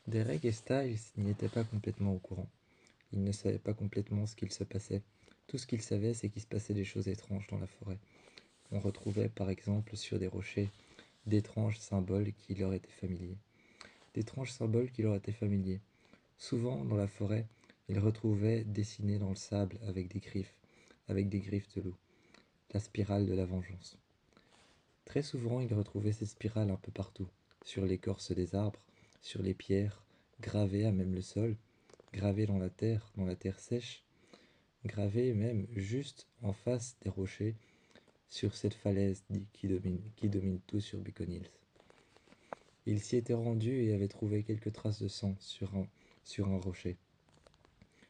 Derek et Styles n'y étaient pas complètement au courant. Ils ne savaient pas complètement ce qu'il se passait. Tout ce qu'ils savaient, c'est qu'il se passait des choses étranges dans la forêt. On retrouvait par exemple sur des rochers d'étranges symboles qui leur étaient familiers. D'étranges symboles qui leur étaient familiers. Souvent, dans la forêt, ils retrouvaient dessinés dans le sable avec des griffes de loup, la spirale de la vengeance. Très souvent, ils retrouvaient ces spirales un peu partout, sur l'écorce des arbres, sur les pierres, gravées à même le sol, gravées dans la terre sèche, gravées même juste en face des rochers, sur cette falaise qui domine tout sur Beacon Hills. Ils s'y étaient rendus et avaient trouvé quelques traces de sang sur un rocher.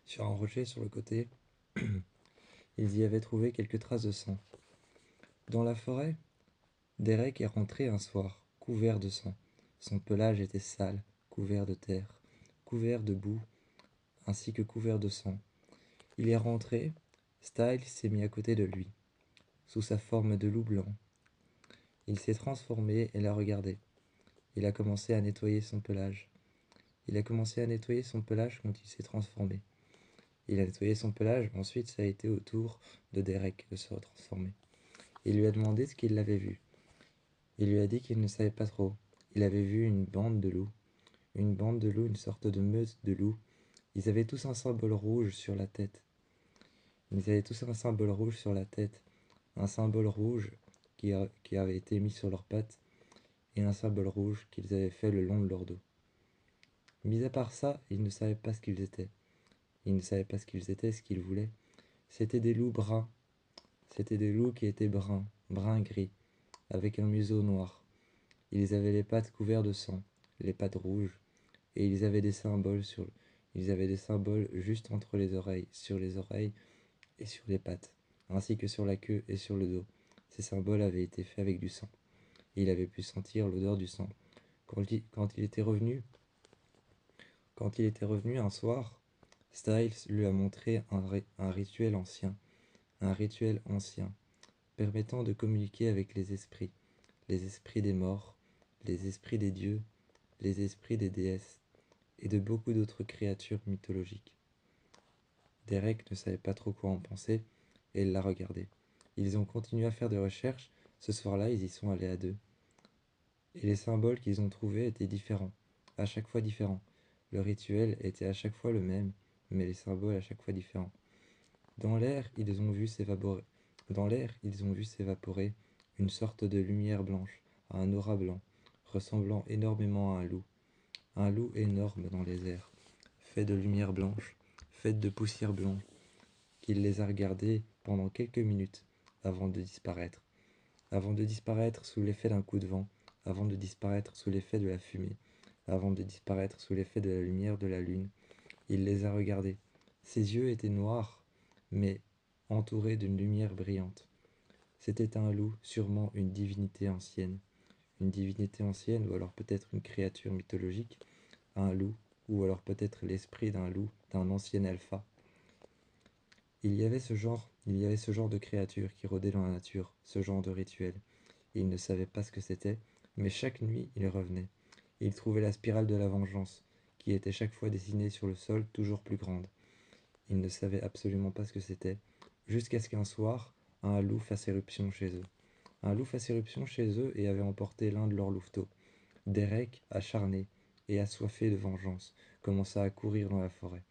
Sur un rocher sur le côté, ils y avaient trouvé quelques traces de sang. Dans la forêt, Derek est rentré un soir, couvert de sang. Son pelage était sale, couvert de terre, couvert de boue, ainsi que couvert de sang. Il est rentré, Styles s'est mis à côté de lui, sous sa forme de loup blanc. Il s'est transformé et l'a regardé. Il a commencé à nettoyer son pelage. Il a commencé à nettoyer son pelage quand il s'est transformé. Il a nettoyé son pelage, ensuite ça a été au tour de Derek de se transformer. Il lui a demandé ce qu'il avait vu. Il lui a dit qu'il ne savait pas trop. Il avait vu une bande de loups. Une bande de loups, une sorte de meute de loups. Ils avaient tous un symbole rouge sur la tête. Ils avaient tous un symbole rouge sur la tête. Un symbole rouge qui avait été mis sur leurs pattes et un symbole rouge qu'ils avaient fait le long de leur dos. Mis à part ça, ils ne savaient pas ce qu'ils étaient. Ils ne savaient pas ce qu'ils étaient, ce qu'ils voulaient. C'était des loups bruns. C'était des loups qui étaient bruns, brun-gris, avec un museau noir. Ils avaient les pattes couvertes de sang, les pattes rouges, et ils avaient des symboles juste entre sur les oreilles et sur les pattes, ainsi que sur la queue et sur le dos. Ces symboles avaient été faits avec du sang. Et il avait pu sentir l'odeur du sang. Quand il était revenu, un soir, Styles lui a montré un rituel ancien, permettant de communiquer avec les esprits des morts, les esprits des dieux, les esprits des déesses, et de beaucoup d'autres créatures mythologiques. Derek ne savait pas trop quoi en penser, et il l'a regardé. Ils ont continué à faire des recherches, ce soir-là ils y sont allés à deux. Et les symboles qu'ils ont trouvés étaient différents, à chaque fois différents. Le rituel était à chaque fois le même, mais les symboles à chaque fois différents. Dans l'air, ils ont vu s'évaporer. Une sorte de lumière blanche, un aura blanc, ressemblant énormément à un loup énorme dans les airs, fait de lumière blanche, faite de poussière blanche, qu'il les a regardés pendant quelques minutes avant de disparaître sous l'effet d'un coup de vent, avant de disparaître sous l'effet de la fumée, avant de disparaître sous l'effet de la lumière de la lune. Il les a regardés. Ses yeux étaient noirs, mais entourés d'une lumière brillante. C'était un loup, sûrement une divinité ancienne, ou alors peut-être une créature mythologique, un loup, ou alors peut-être l'esprit d'un loup, d'un ancien alpha. Il y avait ce genre de créature qui rôdait dans la nature, ce genre de rituel. Il ne savait pas ce que c'était, mais chaque nuit il revenait. Il trouvait la spirale de la vengeance, qui était chaque fois dessinée sur le sol toujours plus grande. Il ne savait absolument pas ce que c'était, jusqu'à ce qu'un soir, un loup fasse éruption chez eux. Un loup fasse éruption chez eux et avait emporté l'un de leurs louveteaux. Derek, acharné et assoiffé de vengeance, commença à courir dans la forêt.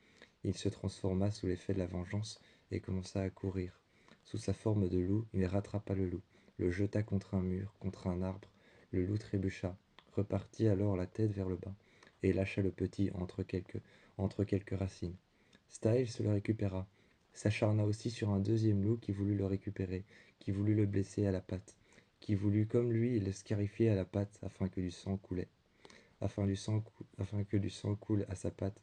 Il se transforma sous l'effet de la vengeance et commença à courir. Sous sa forme de loup, il rattrapa le loup, le jeta contre un mur, contre un arbre. Le loup trébucha, repartit alors la tête vers le bas, et lâcha le petit entre quelques racines. Styles le récupéra, s'acharna aussi sur un deuxième loup qui voulut le récupérer, qui voulut le blesser à la patte, qui voulut comme lui le scarifier à la patte afin que du sang coule à sa patte.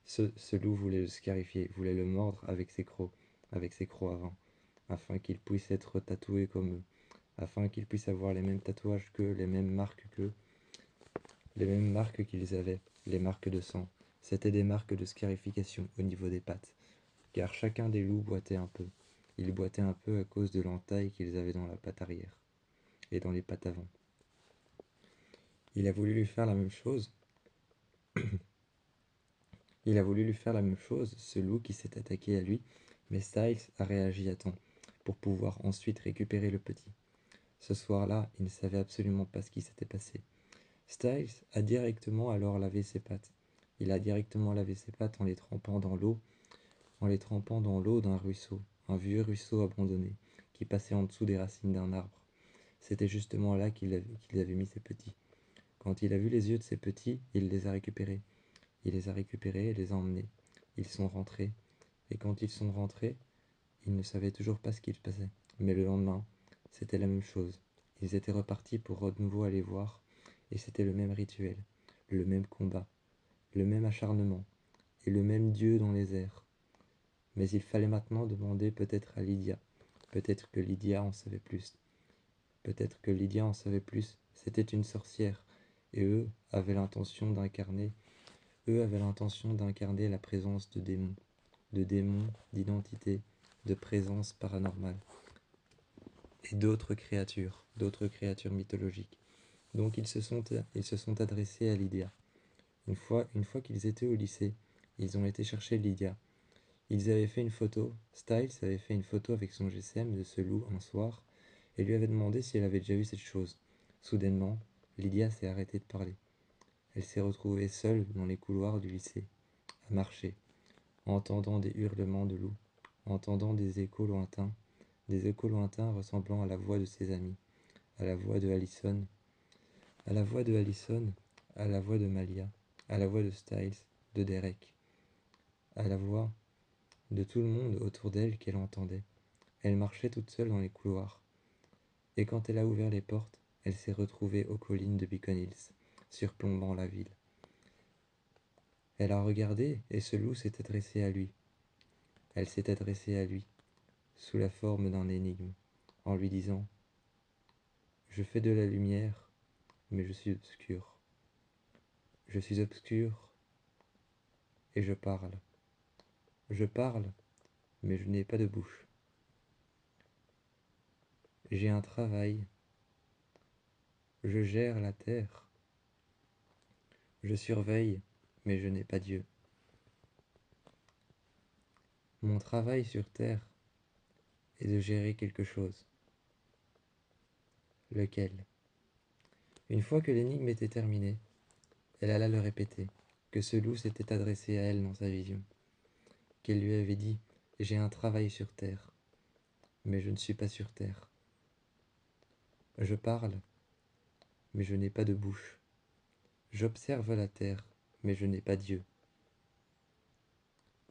Ce loup voulait le scarifier, voulait le mordre avec ses crocs avant, afin qu'il puisse être tatoué comme eux, afin qu'il puisse avoir les mêmes tatouages qu'eux, les mêmes marques qu'ils avaient, les marques de sang. C'étaient des marques de scarification au niveau des pattes, car chacun des loups boitait un peu. Ils boitaient un peu à cause de l'entaille qu'ils avaient dans la patte arrière et dans les pattes avant. Il a voulu lui faire la même chose, Il a voulu lui faire la même chose, ce loup qui s'est attaqué à lui, mais Styles a réagi à temps, pour pouvoir ensuite récupérer le petit. Ce soir-là, il ne savait absolument pas ce qui s'était passé. Styles a directement alors lavé ses pattes. Il a directement lavé ses pattes en les trempant dans l'eau, d'un ruisseau, un vieux ruisseau abandonné, qui passait en dessous des racines d'un arbre. C'était justement là qu'il avait mis ses petits. Quand il a vu les yeux de ses petits, il les a récupérés. Il les a récupérés et les a emmenés. Ils sont rentrés. Et quand ils sont rentrés, ils ne savaient toujours pas ce qu'il se passait. Mais le lendemain, c'était la même chose. Ils étaient repartis pour de nouveau aller voir. Et c'était le même rituel, le même combat, le même acharnement, et le même Dieu dans les airs. Mais il fallait maintenant demander peut-être à Lydia. Peut-être que Lydia en savait plus. Peut-être que Lydia en savait plus. C'était une sorcière. Et eux avaient l'intention d'incarner la présence de démons, d'identités, de présence paranormale, et d'autres créatures mythologiques. Donc ils se sont adressés à Lydia. Une fois qu'ils étaient au lycée, ils ont été chercher Lydia. Ils avaient fait une photo, Styles avait fait une photo avec son GSM de ce loup un soir, et lui avait demandé si elle avait déjà vu cette chose. Soudainement, Lydia s'est arrêtée de parler. Elle s'est retrouvée seule dans les couloirs du lycée, à marcher, entendant des hurlements de loups, entendant des échos lointains ressemblant à la voix de ses amis, à la voix de Allison, à la voix de Allison, à la voix de Malia, à la voix de Styles, de Derek, à la voix de tout le monde autour d'elle qu'elle entendait. Elle marchait toute seule dans les couloirs, et quand elle a ouvert les portes, elle s'est retrouvée aux collines de Beacon Hills, surplombant la ville. Elle a regardé, et ce loup s'est adressé à lui. Elle s'est adressée à lui, sous la forme d'un énigme, en lui disant « Je fais de la lumière, mais je suis obscur. Je suis obscur, et je parle. Je parle, mais je n'ai pas de bouche. J'ai un travail. Je gère la terre. Je surveille, mais je n'ai pas Dieu. Mon travail sur terre est de gérer quelque chose. Lequel ? Une fois que l'énigme était terminée, elle alla le répéter, que ce loup s'était adressé à elle dans sa vision, qu'elle lui avait dit « J'ai un travail sur terre, mais je ne suis pas sur terre. Je parle, mais je n'ai pas de bouche. J'observe la terre, mais je n'ai pas Dieu.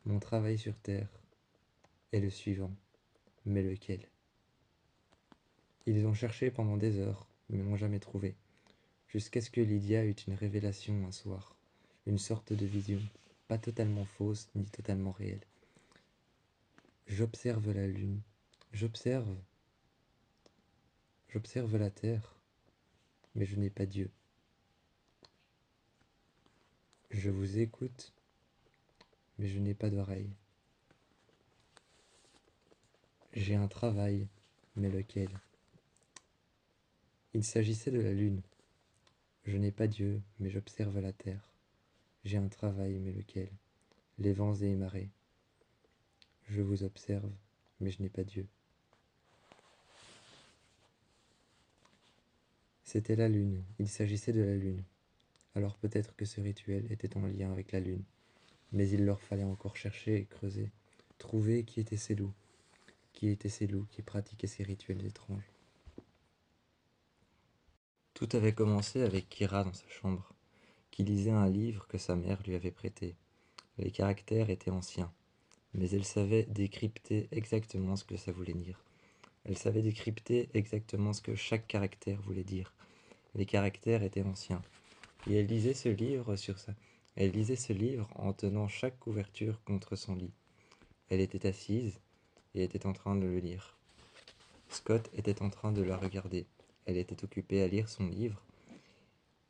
Mon travail sur terre est le suivant, mais lequel ? Ils ont cherché pendant des heures, mais n'ont jamais trouvé, jusqu'à ce que Lydia eut une révélation un soir, une sorte de vision, pas totalement fausse ni totalement réelle. J'observe la lune, j'observe la terre, mais je n'ai pas Dieu. Je vous écoute, mais je n'ai pas d'oreille. J'ai un travail, mais lequel ? Il s'agissait de la lune. Je n'ai pas Dieu, mais j'observe la terre. J'ai un travail, mais lequel ? Les vents et les marées. Je vous observe, mais je n'ai pas Dieu. C'était la lune, il s'agissait de la lune. Alors peut-être que ce rituel était en lien avec la lune. Mais il leur fallait encore chercher et creuser, trouver qui étaient ces loups qui pratiquaient ces rituels étranges. Tout avait commencé avec Kira dans sa chambre, qui lisait un livre que sa mère lui avait prêté. Les caractères étaient anciens, mais elle savait décrypter exactement ce que ça voulait dire. Elle savait décrypter exactement ce que chaque caractère voulait dire. Les caractères étaient anciens, et elle lisait ce livre en tenant chaque couverture contre son lit. Elle était assise et était en train de le lire. Scott était en train de la regarder. Elle était occupée à lire son livre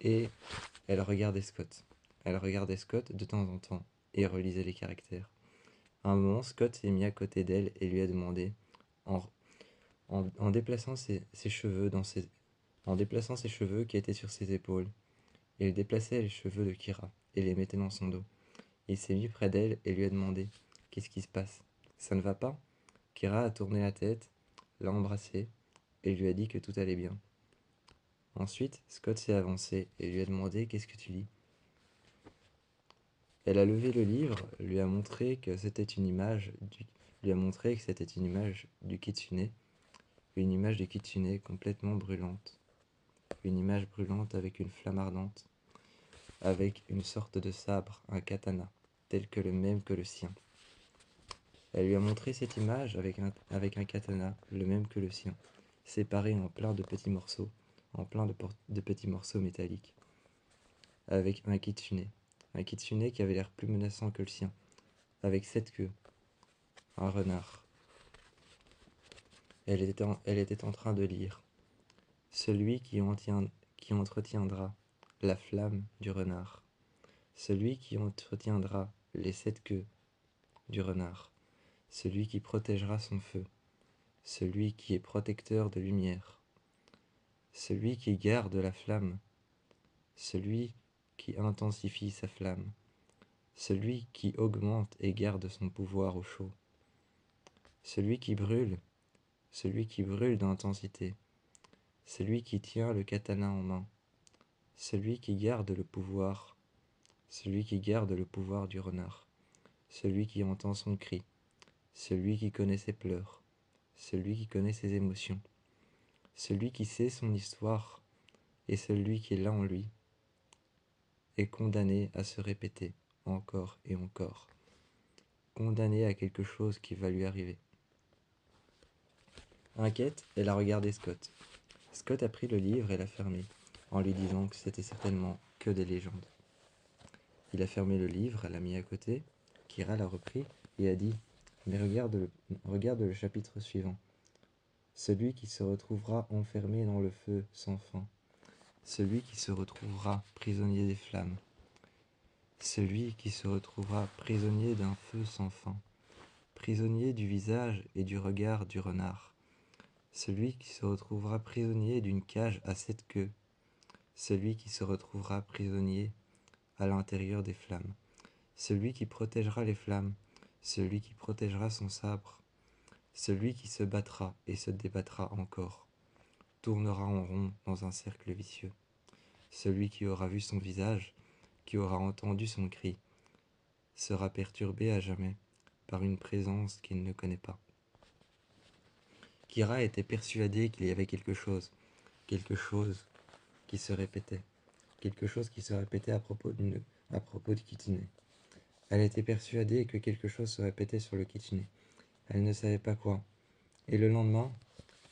et elle regardait Scott. Elle regardait Scott de temps en temps et relisait les caractères. À un moment, Scott s'est mis à côté d'elle et lui a demandé, en déplaçant ses cheveux en déplaçant ses cheveux qui étaient sur ses épaules, il déplaçait les cheveux de Kira et les mettait dans son dos. Il s'est mis près d'elle et lui a demandé « Qu'est-ce qui se passe? Ça ne va pas ?» Kira a tourné la tête, l'a embrassé et lui a dit que tout allait bien. Ensuite, Scott s'est avancé et lui a demandé « Qu'est-ce que tu lis ?» Elle a levé le livre, lui a montré que c'était une image du kitsune, une image du kitsune complètement brûlante, une image brûlante avec une flamme ardente, avec une sorte de sabre, un katana, tel que le même que le sien. Elle lui a montré cette image avec un katana, le même que le sien, séparé en plein de petits morceaux, de petits morceaux métalliques, avec un kitsune qui avait l'air plus menaçant que le sien, avec 7 queues, un renard. Elle était en train de lire « Celui qui entretiendra la flamme du renard, celui qui entretiendra les 7 queues du renard, celui qui protégera son feu, celui qui est protecteur de lumière, celui qui garde la flamme, celui qui intensifie sa flamme, celui qui augmente et garde son pouvoir au chaud, celui qui brûle d'intensité, celui qui tient le katana en main, celui qui garde le pouvoir du renard, celui qui entend son cri, celui qui connaît ses pleurs, celui qui connaît ses émotions, celui qui sait son histoire et celui qui est là en lui, est condamné à se répéter encore et encore, condamné à quelque chose qui va lui arriver. Inquiète, elle a regardé Scott. Scott a pris le livre et l'a fermé, en lui disant que c'était certainement que des légendes. Il a fermé le livre, l'a mis à côté, Kira l'a repris et a dit « Mais regarde le chapitre suivant. Celui qui se retrouvera enfermé dans le feu sans fin. Celui qui se retrouvera prisonnier des flammes. Celui qui se retrouvera prisonnier d'un feu sans fin. Prisonnier du visage et du regard du renard. Celui qui se retrouvera prisonnier d'une cage à 7 queues. Celui qui se retrouvera prisonnier à l'intérieur des flammes. Celui qui protégera les flammes. Celui qui protégera son sabre. Celui qui se battra et se débattra encore, tournera en rond dans un cercle vicieux. Celui qui aura vu son visage, qui aura entendu son cri, sera perturbé à jamais par une présence qu'il ne connaît pas. » Kira était persuadée qu'il y avait quelque chose qui se répétait, à propos du kitsune. Elle était persuadée que quelque chose se répétait sur le kitsune. Elle ne savait pas quoi. Et le lendemain,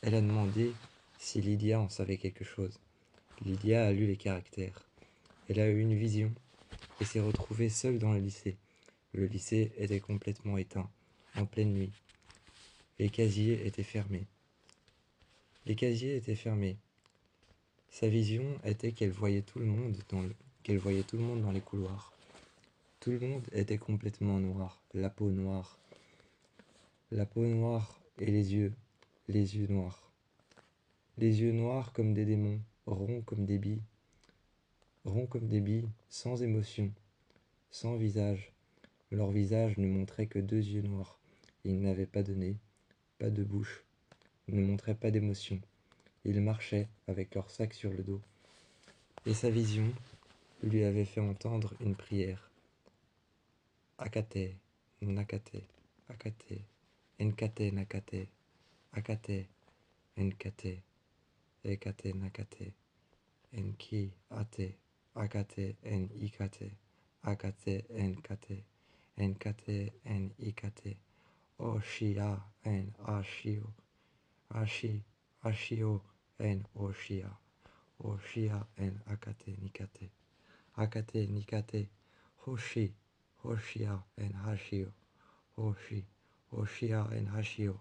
elle a demandé si Lydia en savait quelque chose. Lydia a lu les caractères. Elle a eu une vision et s'est retrouvée seule dans le lycée. Le lycée était complètement éteint, en pleine nuit. Les casiers étaient fermés. Sa vision était qu'elle voyait tout le monde dans les couloirs. Tout le monde était complètement noir, la peau noire et les yeux noirs. Les yeux noirs comme des démons, ronds comme des billes, sans émotion, sans visage. Leur visage ne montrait que 2 yeux noirs. Ils n'avaient pas de nez, pas de bouche, ne montraient pas d'émotion. Ils marchaient avec leur sac sur le dos. Et sa vision lui avait fait entendre une prière. Akate, nakate, akate, enkate nakate, akate, enkate, ekate nakate, enki ate, akate en ikate, akate enkate, enkate en ikate, oshia en ashio, ashio en oshia, oshia en akate nikate, hoshia en hashio, hoshia en hashio,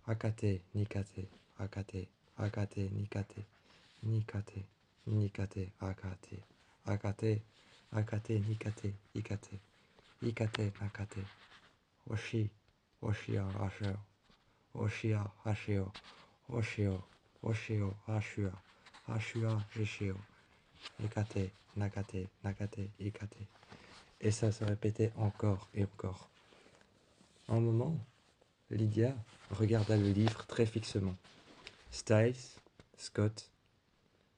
akate nikate, akate nikate, akate nikate, ikate nakate, hoshia hashio, hoshio hashua hishio, ikate, nakate, ikate. Et ça se répétait encore et encore. Un moment, Lydia regarda le livre très fixement. Styles, Scott,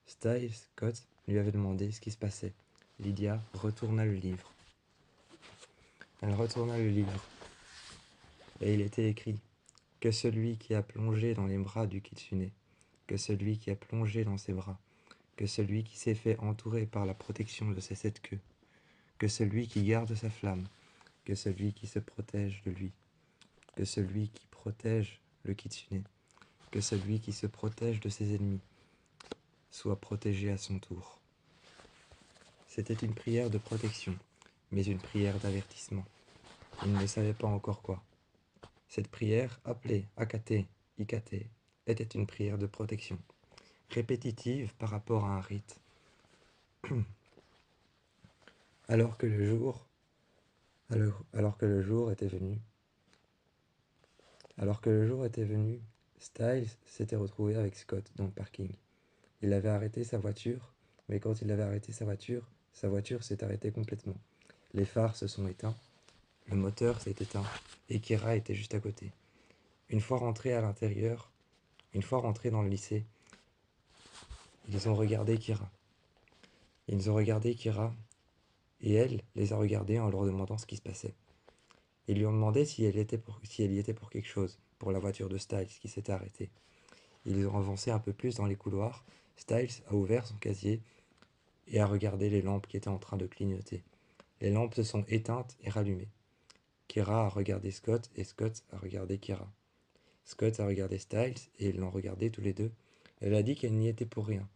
Scott lui avait demandé ce qui se passait. Lydia retourna le livre. Elle retourna le livre, et il était écrit que celui qui a plongé dans les bras du kitsune, que celui qui a plongé dans ses bras, que celui qui s'est fait entourer par la protection de ses sept queues, que celui qui garde sa flamme, que celui qui se protège de lui, que celui qui protège le kitsune, que celui qui se protège de ses ennemis, soit protégé à son tour. C'était une prière de protection, mais une prière d'avertissement. Il ne savait pas encore quoi. Cette prière, appelée Akate, Ikate, était une prière de protection, répétitive par rapport à un rite. Alors que le jour était venu, Styles s'était retrouvé avec Scott dans le parking. Il avait arrêté sa voiture, mais quand il avait arrêté sa voiture s'est arrêtée complètement. Les phares se sont éteints, le moteur s'est éteint, et Kira était juste à côté. Une fois rentrés dans le lycée, ils ont regardé Kira. Et elle les a regardés en leur demandant ce qui se passait. Ils lui ont demandé si elle y était pour quelque chose, pour la voiture de Styles qui s'était arrêtée. Ils ont avancé un peu plus dans les couloirs. Styles a ouvert son casier et a regardé les lampes qui étaient en train de clignoter. Les lampes se sont éteintes et rallumées. Kira a regardé Scott et Scott a regardé Kira. Scott a regardé Styles et ils l'ont regardé tous les deux. Elle a dit qu'elle n'y était pour rien.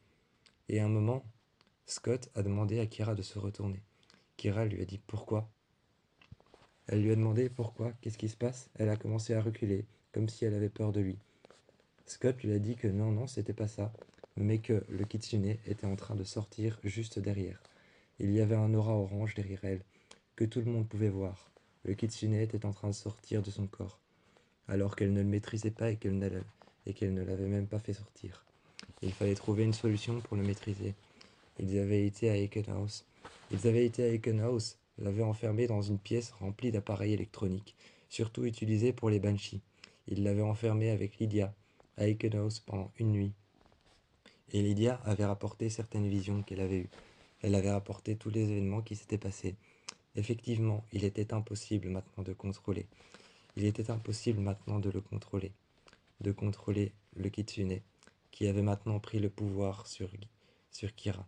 Et à un moment, Scott a demandé à Kira de se retourner. Kira lui a dit pourquoi. Elle lui a demandé pourquoi, qu'est-ce qui se passe. Elle a commencé à reculer, comme si elle avait peur de lui. Scott lui a dit que non, c'était pas ça, mais que le kitsune était en train de sortir juste derrière. Il y avait un aura orange derrière elle, que tout le monde pouvait voir. Le kitsune était en train de sortir de son corps, alors qu'elle ne le maîtrisait pas et qu'elle ne l'avait même pas fait sortir. Il fallait trouver une solution pour le maîtriser. Ils avaient été à Ekenhouse. L'avaient enfermé dans une pièce remplie d'appareils électroniques, surtout utilisés pour les banshees. Ils l'avaient enfermé avec Lydia, à Ekenhouse pendant une nuit. Et Lydia avait rapporté certaines visions qu'elle avait eues. Elle avait rapporté tous les événements qui s'étaient passés. Effectivement, il était impossible maintenant de contrôler. Il était impossible maintenant de le contrôler. De contrôler le kitsune, qui avait maintenant pris le pouvoir sur Kira.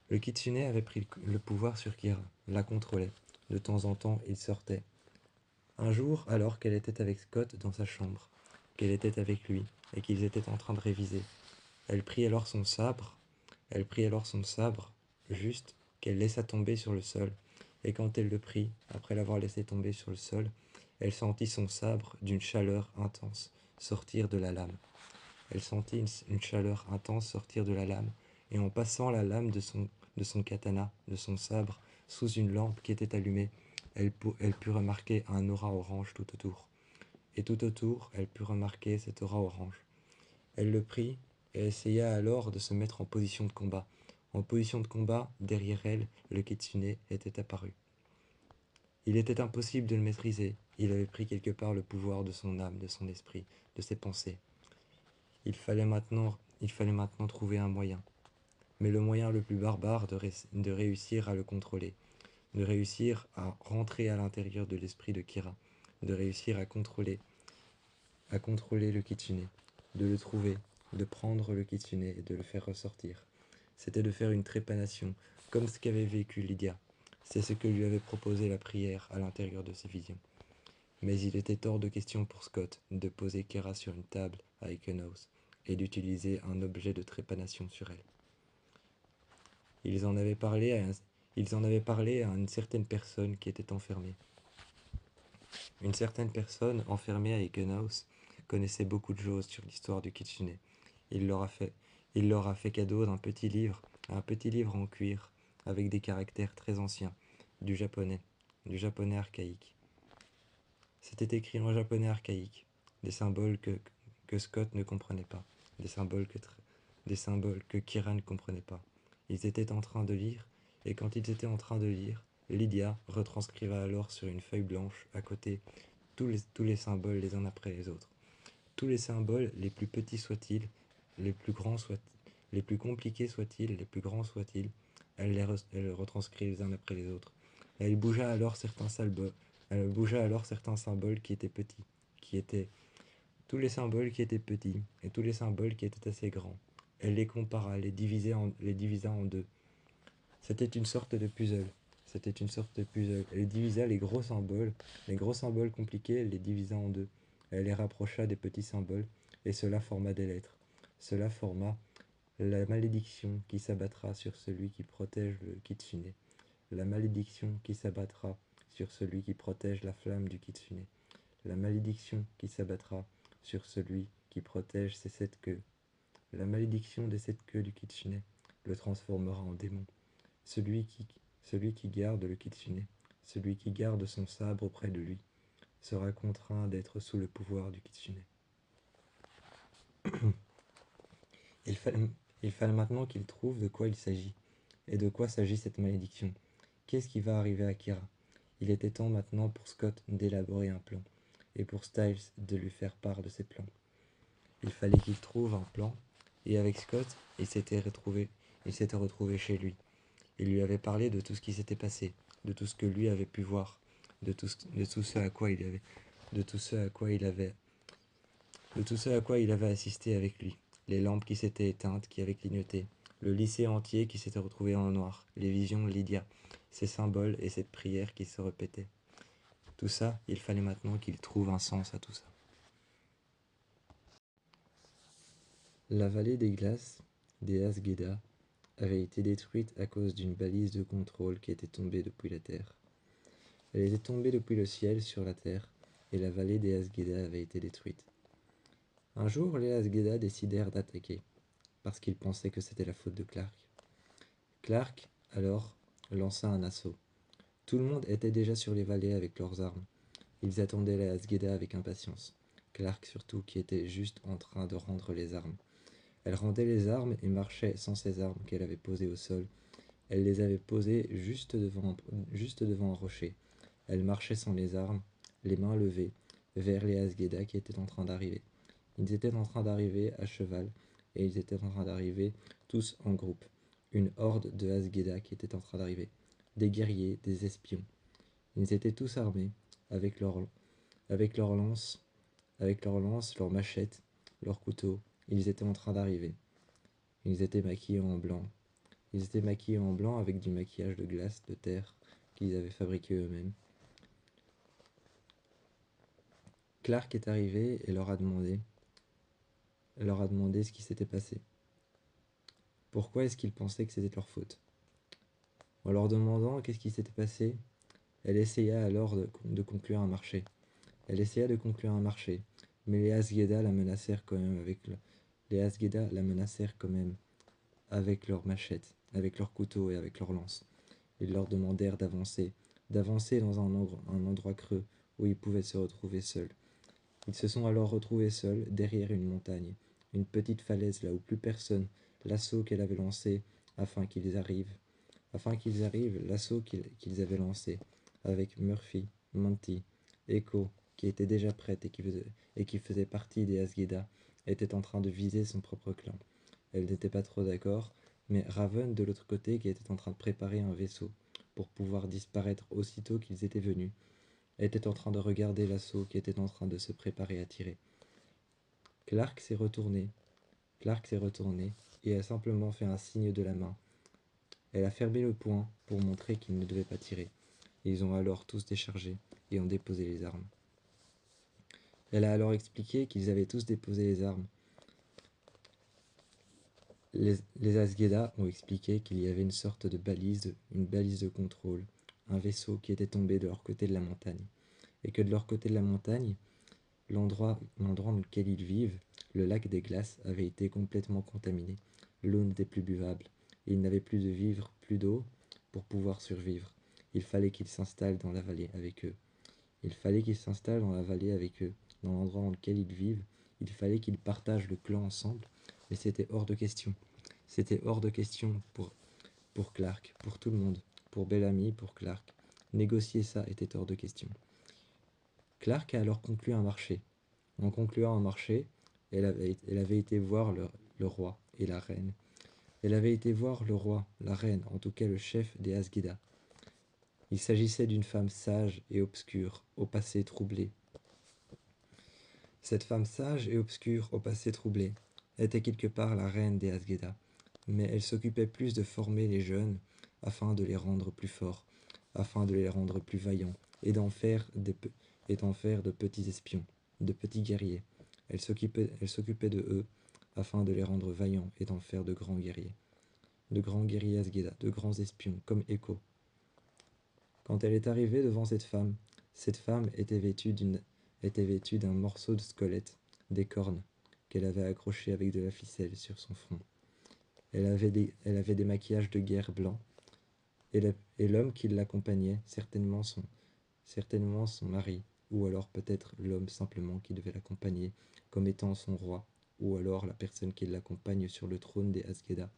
Le kitsune avait pris le pouvoir sur Kira, la contrôlait. De temps en temps, il sortait. Un jour, alors qu'elle était avec Scott dans sa chambre, qu'elle était avec lui, et qu'ils étaient en train de réviser, elle prit alors son sabre, juste qu'elle laissa tomber sur le sol, et quand elle le prit, après l'avoir laissé tomber sur le sol, elle sentit son sabre d'une chaleur intense sortir de la lame. Elle sentit une chaleur intense sortir de la lame, et en passant la lame de son katana, de son sabre, sous une lampe qui était allumée, elle put remarquer un aura orange tout autour. Et tout autour, elle put remarquer cet aura orange. Elle le prit et essaya alors de se mettre en position de combat. En position de combat, derrière elle, le kitsune était apparu. Il était impossible de le maîtriser. Il avait pris quelque part le pouvoir de son âme, de son esprit, de ses pensées. Il fallait maintenant trouver un moyen. Mais le moyen le plus barbare de réussir à le contrôler, de réussir à rentrer à l'intérieur de l'esprit de Kira, de réussir à contrôler le kitsune, de le trouver, de prendre le kitsune et de le faire ressortir. C'était de faire une trépanation, comme ce qu'avait vécu Lydia. C'est ce que lui avait proposé la prière à l'intérieur de ses visions. Mais il était hors de question pour Scott de poser Kira sur une table à Ekenhouse et d'utiliser un objet de trépanation sur elle. Ils en avaient parlé à une certaine personne qui était enfermée. Une certaine personne enfermée à Ekenhouse connaissait beaucoup de choses sur l'histoire du kitsune. Il leur a fait cadeau d'un petit livre en cuir avec des caractères très anciens, du japonais archaïque. C'était écrit en japonais archaïque, des symboles que Scott ne comprenait pas, des symboles que Kira ne comprenait pas. Ils étaient en train de lire, et quand ils étaient en train de lire, Lydia retranscriva alors sur une feuille blanche à côté tous les symboles les uns après les autres. Tous les symboles, les plus petits soient-ils, les plus grands soient-ils, les plus compliqués soient-ils, les plus grands soient-ils, elle les retranscrit les uns après les autres. Elle bougea alors certains symboles qui étaient petits, qui étaient tous les symboles qui étaient petits et tous les symboles qui étaient assez grands. Elle les compara, les divisa en deux. C'était une sorte de puzzle. C'était une sorte de puzzle. Elle divisa les gros symboles compliqués, elle les divisa en deux. Elle les rapprocha des petits symboles, et cela forma des lettres. Cela forma la malédiction qui s'abattra sur celui qui protège le kitsune. La malédiction qui s'abattra sur celui qui protège la flamme du kitsune. La malédiction qui s'abattra sur celui qui protège ses 7 queues. La malédiction des 7 queues du kitsune le transformera en démon. Celui qui garde le kitsune, celui qui garde son sabre auprès de lui, sera contraint d'être sous le pouvoir du kitsune. Il fallait maintenant qu'il trouve de quoi il s'agit. Et de quoi s'agit cette malédiction? Qu'est-ce qui va arriver à Kira? Il était temps maintenant pour Scott d'élaborer un plan, et pour Styles de lui faire part de ses plans. Il fallait qu'il trouve un plan, et avec Scott, il s'était retrouvé chez lui. Il lui avait parlé de tout ce qui s'était passé, de tout ce que lui avait pu voir, de tout ce à quoi il avait assisté avec lui. Les lampes qui s'étaient éteintes, qui avaient clignoté, le lycée entier qui s'était retrouvé en noir, les visions de Lydia, ces symboles et cette prière qui se répétaient. Tout ça, il fallait maintenant qu'il trouve un sens à tout ça. La vallée des glaces, des Asgeda, avait été détruite à cause d'une balise de contrôle qui était tombée depuis la terre. Elle était tombée depuis le ciel sur la terre, et la vallée des Asgeda avait été détruite. Un jour, les Asgeda décidèrent d'attaquer, parce qu'ils pensaient que c'était la faute de Clark. Clark, alors, lança un assaut. Tout le monde était déjà sur les vallées avec leurs armes. Ils attendaient les Asgeda avec impatience. Clark surtout, qui était juste en train de rendre les armes. Elle rendait les armes et marchait sans ces armes qu'elle avait posées au sol. Elle les avait posées juste devant un rocher. Elle marchait sans les armes, les mains levées, vers les Asgeda qui étaient en train d'arriver. Ils étaient en train d'arriver à cheval, et ils étaient en train d'arriver tous en groupe. Une horde de Asgeda qui était en train d'arriver. Des guerriers, des espions. Ils étaient tous armés, avec leurs lances, leurs machettes, leurs couteaux. Ils étaient en train d'arriver. Ils étaient maquillés en blanc. Ils étaient maquillés en blanc avec du maquillage de glace, de terre, qu'ils avaient fabriqué eux-mêmes. Clark est arrivé et leur a demandé ce qui s'était passé. Pourquoi est-ce qu'ils pensaient que c'était leur faute? En leur demandant qu'est-ce qui s'était passé, elle essaya alors de conclure un marché. Elle essaya de conclure un marché, mais les Asgeda la menacèrent quand même avec leurs machettes, avec leurs couteaux et avec leurs lances. Ils leur demandèrent d'avancer dans un endroit creux où ils pouvaient se retrouver seuls. Ils se sont alors retrouvés seuls derrière une montagne, une petite falaise là où plus personne, l'assaut qu'elle avait lancé afin qu'ils arrivent, l'assaut qu'ils avaient lancé, avec Murphy, Monty, Echo, qui était déjà prête et qui faisait partie des Asgeda, était en train de viser son propre clan. Elle n'était pas trop d'accord, mais Raven de l'autre côté qui était en train de préparer un vaisseau pour pouvoir disparaître aussitôt qu'ils étaient venus, était en train de regarder l'assaut qui était en train de se préparer à tirer. Clark s'est retourné et a simplement fait un signe de la main. Elle a fermé le poing pour montrer qu'ils ne devaient pas tirer. Ils ont alors tous déchargé et ont déposé les armes. Elle a alors expliqué qu'ils avaient tous déposé les armes. Les Asgeda ont expliqué qu'il y avait une sorte de balise de contrôle, un vaisseau qui était tombé de leur côté de la montagne, et que de leur côté de la montagne, l'endroit dans lequel ils vivent, le lac des glaces, avait été complètement contaminé. L'eau n'était plus buvable, et ils n'avaient plus de vivres, plus d'eau pour pouvoir survivre. Il fallait qu'ils s'installent dans la vallée avec eux. Dans l'endroit dans lequel ils vivent. Il fallait qu'ils partagent le clan ensemble, mais c'était hors de question. C'était hors de question pour Clark, pour tout le monde, pour Bellamy, pour Clark. Négocier ça était hors de question. Clark a alors conclu un marché. En concluant un marché, elle avait été voir le roi et la reine. Elle avait été voir le roi, la reine, en tout cas le chef des Asgida. Il s'agissait d'une femme sage et obscure, au passé troublé. Cette femme sage et obscure, au passé troublé, était quelque part la reine des Asgida, mais elle s'occupait plus de former les jeunes afin de les rendre plus forts, afin de les rendre plus vaillants, et d'en faire de petits espions, de petits guerriers. Elle s'occupait de eux afin de les rendre vaillants et d'en faire de grands guerriers Asgida, de grands espions, comme Echo. Quand elle est arrivée devant cette femme était vêtue d'un morceau de squelette, des cornes, qu'elle avait accrochées avec de la ficelle sur son front. Elle avait des maquillages de guerre blancs, et l'homme qui l'accompagnait, certainement son mari, ou alors peut-être l'homme simplement qui devait l'accompagner, comme étant son roi, ou alors la personne qui l'accompagne sur le trône des Asgeda,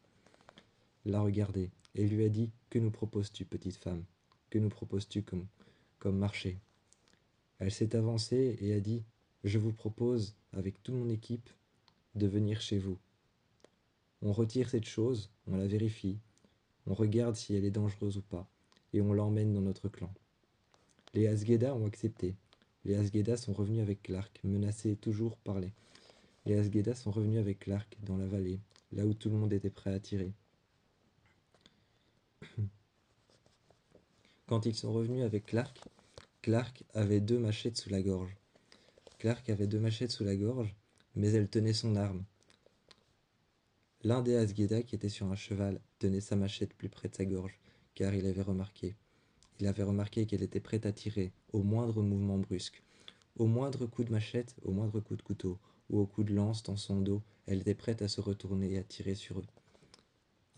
l'a regardée et lui a dit: Que nous proposes-tu, petite femme? Que nous proposes-tu comme marché? Elle s'est avancée et a dit: Je vous propose, avec toute mon équipe, de venir chez vous. On retire cette chose, on la vérifie, on regarde si elle est dangereuse ou pas, et on l'emmène dans notre clan. Les Asgeda ont accepté. Les Asgeda sont revenus avec Clark, menacés toujours par les Asgeda sont revenus avec Clark dans la vallée, là où tout le monde était prêt à tirer. Quand ils sont revenus avec Clark, Clark avait 2 machettes sous la gorge. Clark avait 2 machettes sous la gorge, mais elle tenait son arme. L'un des Asgeda qui était sur un cheval tenait sa machette plus près de sa gorge, car il avait remarqué qu'elle était prête à tirer au moindre mouvement brusque. Au moindre coup de machette, au moindre coup de couteau, ou au coup de lance dans son dos, elle était prête à se retourner et à tirer sur eux.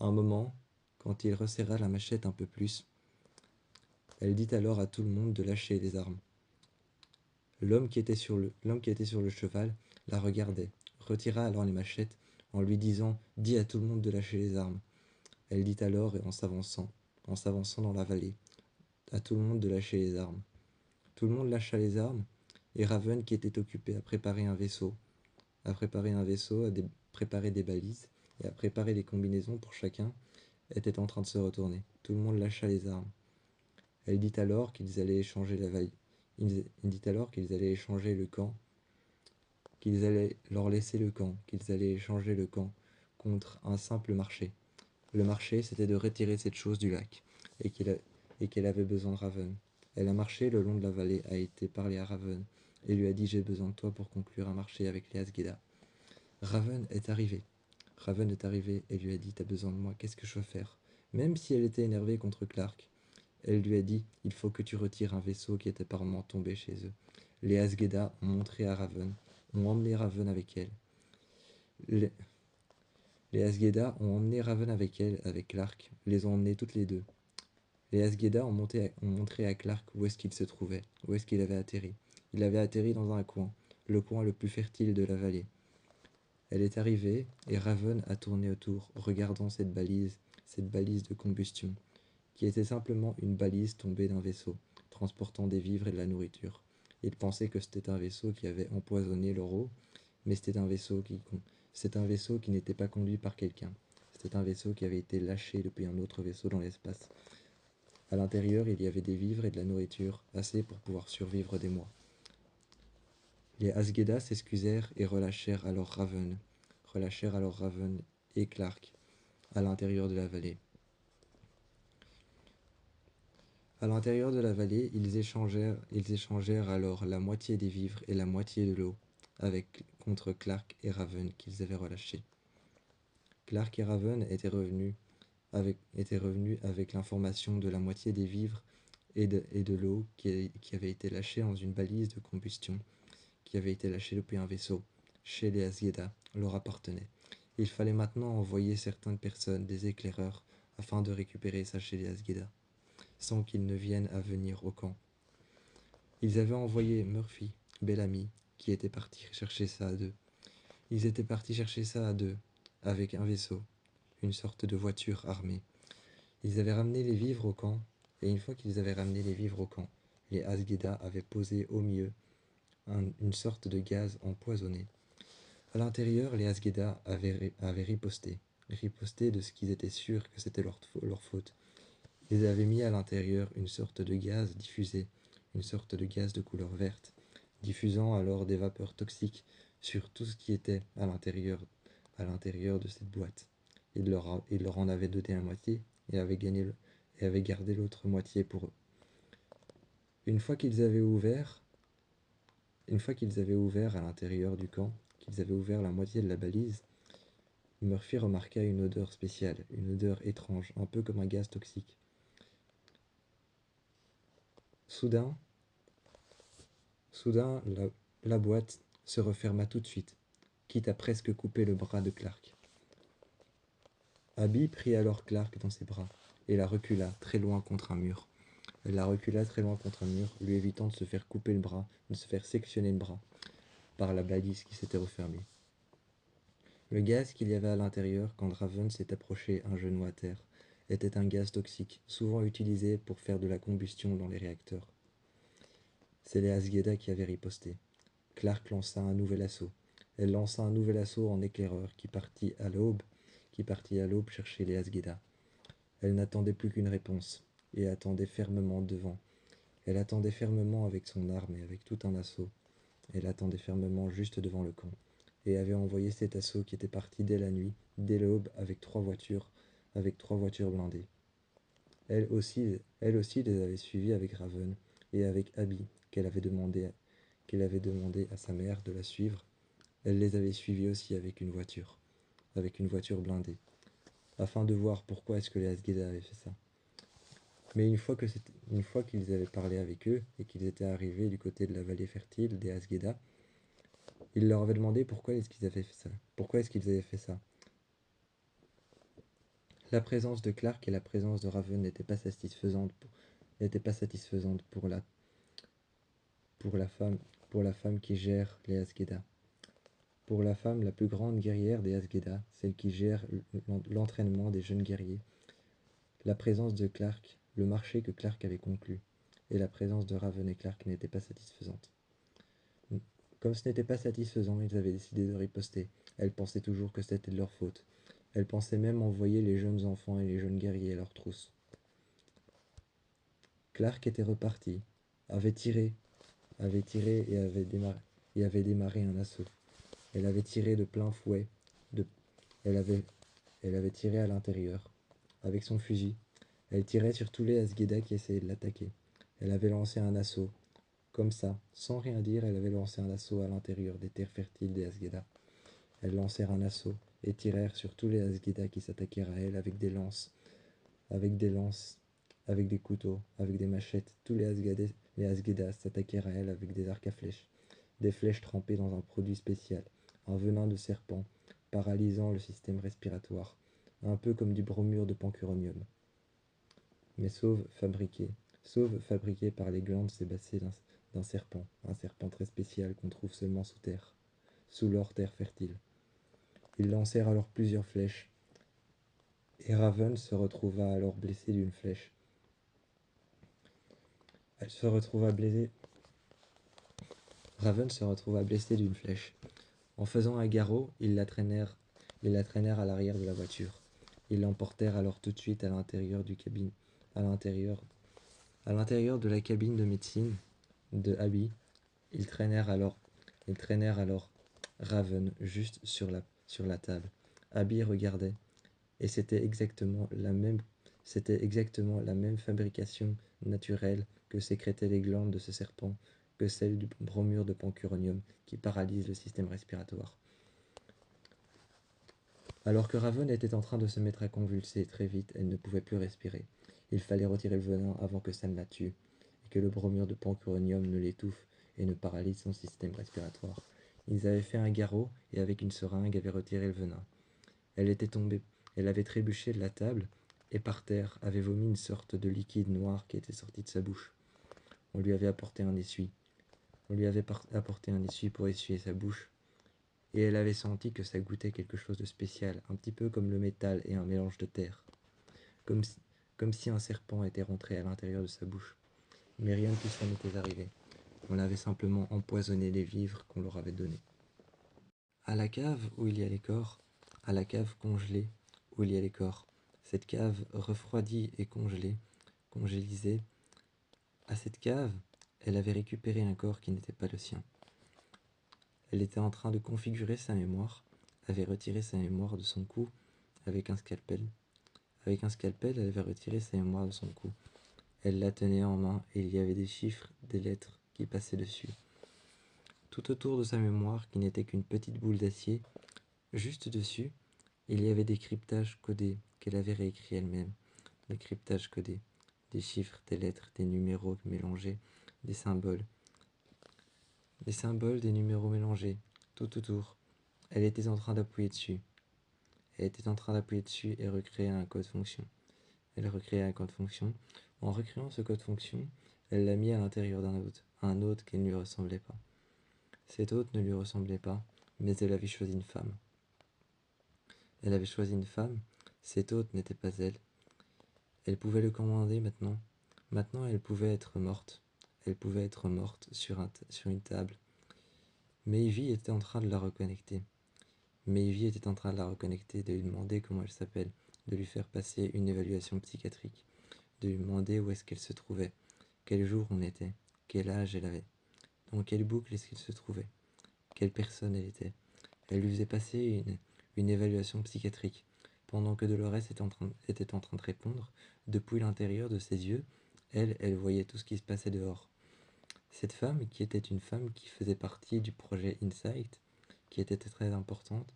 À un moment, quand il resserra la machette un peu plus, elle dit alors à tout le monde de lâcher les armes. L'homme qui était sur le cheval la regardait, retira alors les machettes en lui disant: Dis à tout le monde de lâcher les armes. Elle dit alors, en s'avançant dans la vallée, à tout le monde de lâcher les armes. Tout le monde lâcha les armes, et Raven, qui était occupé à préparer un vaisseau, à préparer des balises et à préparer les combinaisons pour chacun, était en train de se retourner. Tout le monde lâcha les armes. Elle dit alors qu'ils allaient échanger la vallée. Il dit alors qu'ils allaient échanger le camp, qu'ils allaient leur laisser le camp, qu'ils allaient échanger le camp contre un simple marché. Le marché, c'était de retirer cette chose du lac, et qu'elle avait besoin de Raven. Elle a marché le long de la vallée, a été parler à Raven, et lui a dit: J'ai besoin de toi pour conclure un marché avec les Asgeda. Raven est arrivé. Raven est arrivé et lui a dit: T'as besoin de moi, qu'est-ce que je veux faire? Même si elle était énervée contre Clark, elle lui a dit: Il faut que tu retires un vaisseau qui était apparemment tombé chez eux. Les Asgeda ont emmené Raven avec elle. Les Asgeda ont emmené Raven avec elle, avec Clark, les ont emmenés toutes les deux. Les Asgeda ont montré à Clark où est-ce qu'il se trouvait, où est-ce qu'il avait atterri. Il avait atterri dans un coin, le coin le plus fertile de la vallée. Elle est arrivée et Raven a tourné autour, regardant cette balise de combustion, qui était simplement une balise tombée d'un vaisseau, transportant des vivres et de la nourriture. Il pensait que c'était un vaisseau qui avait empoisonné leur eau, mais c'était un vaisseau qui n'était pas conduit par quelqu'un. C'était un vaisseau qui avait été lâché depuis un autre vaisseau dans l'espace. À l'intérieur, il y avait des vivres et de la nourriture, assez pour pouvoir survivre des mois. Les Asgeda s'excusèrent et relâchèrent alors Raven et Clark à l'intérieur de la vallée. À l'intérieur de la vallée, ils échangèrent alors la moitié des vivres et la moitié de l'eau contre Clark et Raven qu'ils avaient relâchés. Clark et Raven étaient revenus avec l'information de la moitié des vivres et de l'eau qui avait été lâchée dans une balise de combustion, qui avait été lâchée depuis un vaisseau, chez les Asgeda, leur appartenait. Il fallait maintenant envoyer certaines personnes, des éclaireurs, afin de récupérer ça chez les Asgeda, sans qu'ils ne viennent à venir au camp. Ils avaient envoyé Murphy, Bellamy, qui était parti chercher ça à deux. Ils étaient partis chercher ça à deux, avec un vaisseau, une sorte de voiture armée. Ils avaient ramené les vivres au camp Et une fois qu'ils avaient ramené les vivres au camp, les Asgeda avaient posé au milieu une sorte de gaz empoisonné. À l'intérieur, les Asgeda avaient riposté de ce qu'ils étaient sûrs que c'était leur faute. Ils avaient mis à l'intérieur une sorte de gaz diffusé, une sorte de gaz de couleur verte, diffusant alors des vapeurs toxiques sur tout ce qui était à l'intérieur de cette boîte. Il leur en avait donné la moitié et avait gardé l'autre moitié pour eux. Une fois qu'ils avaient ouvert à l'intérieur du camp, qu'ils avaient ouvert la moitié de la balise, Murphy remarqua une odeur spéciale, une odeur étrange, un peu comme un gaz toxique. Soudain, la boîte se referma tout de suite, quitte à presque couper le bras de Clark. Abby prit alors Clark dans ses bras et la recula très loin contre un mur. Elle la recula très loin contre un mur, lui évitant de se faire couper le bras, de se faire sectionner le bras par la balise qui s'était refermée. Le gaz qu'il y avait à l'intérieur quand Raven s'est approché un genou à terre était un gaz toxique, souvent utilisé pour faire de la combustion dans les réacteurs. C'est les Asgeda qui avaient riposté. Clark lança un nouvel assaut. Elle lança un nouvel assaut en éclaireur qui partit à l'aube chercher les Asgeda. Elle n'attendait plus qu'une réponse, et attendait fermement devant. Elle attendait fermement avec son arme et avec tout un assaut. Elle attendait fermement juste devant le camp, et avait envoyé cet assaut qui était parti dès la nuit, dès l'aube, avec trois voitures blindées. Elle aussi les avait suivis avec Raven, et avec Abby, qu'elle avait demandé à sa mère de la suivre. Elle les avait suivis aussi avec une voiture blindée, afin de voir pourquoi est-ce que les Asgeda avaient fait ça. Mais une fois qu'ils avaient parlé avec eux et qu'ils étaient arrivés du côté de la vallée fertile des Asgeda, ils leur avaient demandé pourquoi est-ce qu'ils avaient fait ça. Pourquoi est-ce qu'ils avaient fait ça. La présence de Clark et la présence de Raven n'étaient pas satisfaisantes pour la femme qui gère les Asgeda. Pour la femme la plus grande guerrière des Asgeda, celle qui gère l'entraînement des jeunes guerriers, la présence de Clark, le marché que Clark avait conclu, et la présence de Raven et Clark n'étaient pas satisfaisantes. Comme ce n'était pas satisfaisant, ils avaient décidé de riposter. Elle pensait toujours que c'était de leur faute. Elle pensait même envoyer les jeunes enfants et les jeunes guerriers à leur trousse. Clark était reparti, avait tiré et avait démarré un assaut. Elle avait tiré de plein fouet, elle avait tiré à l'intérieur. Avec son fusil, elle tirait sur tous les Asgeda qui essayaient de l'attaquer. Elle avait lancé un assaut. Comme ça, sans rien dire, elle avait lancé un assaut à l'intérieur des terres fertiles des Asgeda. Elles lancèrent un assaut et tirèrent sur tous les Asgeda qui s'attaquèrent à elle avec des lances, avec des couteaux, avec des machettes. Tous les Asgeda s'attaquèrent à elle avec des arcs à flèches, des flèches trempées dans un produit spécial, un venin de serpent, paralysant le système respiratoire, un peu comme du bromure de pancuronium. Mais fabriqué par les glandes sébacées d'un serpent, un serpent très spécial qu'on trouve seulement sous leur terre fertile. Ils lancèrent alors plusieurs flèches, et Raven se retrouva alors blessé d'une flèche. Raven se retrouva blessé d'une flèche. En faisant un garrot, ils la traînèrent à l'arrière de la voiture. Ils l'emportèrent alors tout de suite à l'intérieur de la cabine de médecine de Abby. Ils traînèrent alors Raven juste sur la table. Abby regardait, et c'était exactement la même fabrication naturelle que sécrétaient les glandes de ce serpent, que celle du bromure de pancuronium qui paralyse le système respiratoire. Alors que Raven était en train de se mettre à convulser très vite, elle ne pouvait plus respirer. Il fallait retirer le venin avant que ça ne la tue, et que le bromure de pancuronium ne l'étouffe et ne paralyse son système respiratoire. Ils avaient fait un garrot et avec une seringue avaient retiré le venin. Elle était tombée, elle avait trébuché de la table et par terre avait vomi une sorte de liquide noir qui était sorti de sa bouche. On lui avait apporté un essuie. Pour essuyer sa bouche. Et elle avait senti que ça goûtait quelque chose de spécial, un petit peu comme le métal et un mélange de terre. comme si un serpent était rentré à l'intérieur de sa bouche. Mais rien de tout ça n'était arrivé. On avait simplement empoisonné les vivres qu'on leur avait donnés. À la cave où il y a les corps, à la cave congelée où il y a les corps, cette cave refroidie et congelée, congélisée, à cette cave, elle avait récupéré un corps qui n'était pas le sien. Elle était en train de configurer sa mémoire, avait retiré sa mémoire de son cou avec un scalpel. Avec un scalpel, elle avait retiré sa mémoire de son cou. Elle la tenait en main et il y avait des chiffres, des lettres qui passaient dessus. Tout autour de sa mémoire, qui n'était qu'une petite boule d'acier, juste dessus, il y avait des cryptages codés qu'elle avait réécrits elle-même. Des cryptages codés, des chiffres, des lettres, des numéros mélangés, des symboles, des numéros mélangés, tout autour. Elle était en train d'appuyer dessus. Elle était en train d'appuyer dessus et recréer un code fonction. Elle recréait un code fonction. En recréant ce code fonction, elle l'a mis à l'intérieur d'un autre, un autre qui ne lui ressemblait pas. Cet autre ne lui ressemblait pas, mais elle avait choisi une femme. Elle avait choisi une femme, cet autre n'était pas elle. Elle pouvait le commander maintenant. Maintenant, elle pouvait être morte. Elle pouvait être morte sur une table. Maevie était en train de la reconnecter. Maevie était en train de la reconnecter, de lui demander comment elle s'appelle, de lui faire passer une évaluation psychiatrique, de lui demander où est-ce qu'elle se trouvait, quel jour on était, quel âge elle avait, dans quelle boucle est-ce qu'elle se trouvait, quelle personne elle était. Elle lui faisait passer une évaluation psychiatrique, pendant que Dolores était en train de répondre, depuis l'intérieur de ses yeux, elle voyait tout ce qui se passait dehors. Cette femme, qui était une femme qui faisait partie du projet Insight, qui était très importante,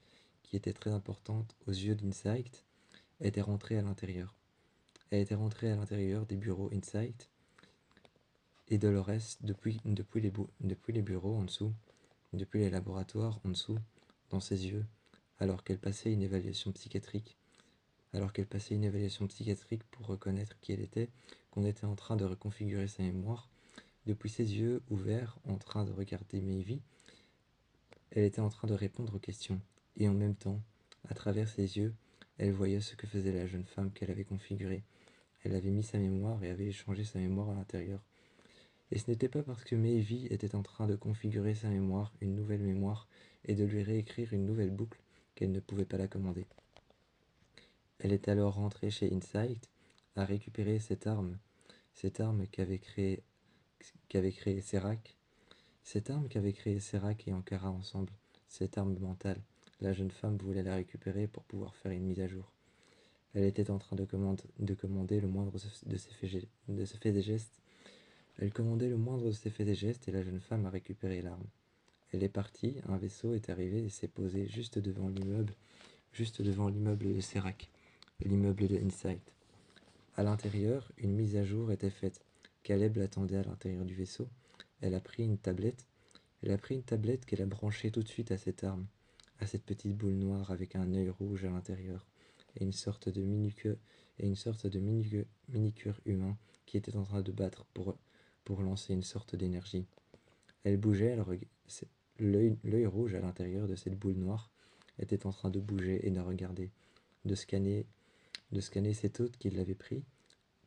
aux yeux d'Insight, était rentrée à l'intérieur. Elle était rentrée à l'intérieur des bureaux Insight, et Dolores, depuis les bureaux en dessous, depuis les laboratoires en dessous, dans ses yeux, alors qu'elle passait une évaluation psychiatrique, pour reconnaître qui elle était, qu'on était en train de reconfigurer sa mémoire, depuis ses yeux ouverts, en train de regarder Maevie, elle était en train de répondre aux questions, et en même temps, à travers ses yeux, elle voyait ce que faisait la jeune femme qu'elle avait configurée. Elle avait mis sa mémoire et avait échangé sa mémoire à l'intérieur. Et ce n'était pas parce que Maevie était en train de configurer sa mémoire, une nouvelle mémoire, et de lui réécrire une nouvelle boucle, qu'elle ne pouvait pas la commander. Elle est alors rentrée chez Insight, à récupérer cette arme qu'avait créée Serac, et Ankara ensemble, cette arme mentale. La jeune femme voulait la récupérer pour pouvoir faire une mise à jour. Elle était en train de commander le moindre de ses faits et gestes. Elle commandait le moindre de ses faits et gestes et la jeune femme a récupéré l'arme. Elle est partie, un vaisseau est arrivé et s'est posé juste devant l'immeuble de Serac, l'immeuble de Insight. À l'intérieur, une mise à jour était faite. Caleb l'attendait à l'intérieur du vaisseau. Elle a pris une tablette. Qu'elle a branchée tout de suite à cette arme, à cette petite boule noire avec un œil rouge à l'intérieur et une sorte de mini-cœur humain qui était en train de battre pour lancer une sorte d'énergie. Elle bougeait, l'œil rouge à l'intérieur de cette boule noire était en train de bouger et de regarder, de scanner cet hôte qui l'avait pris,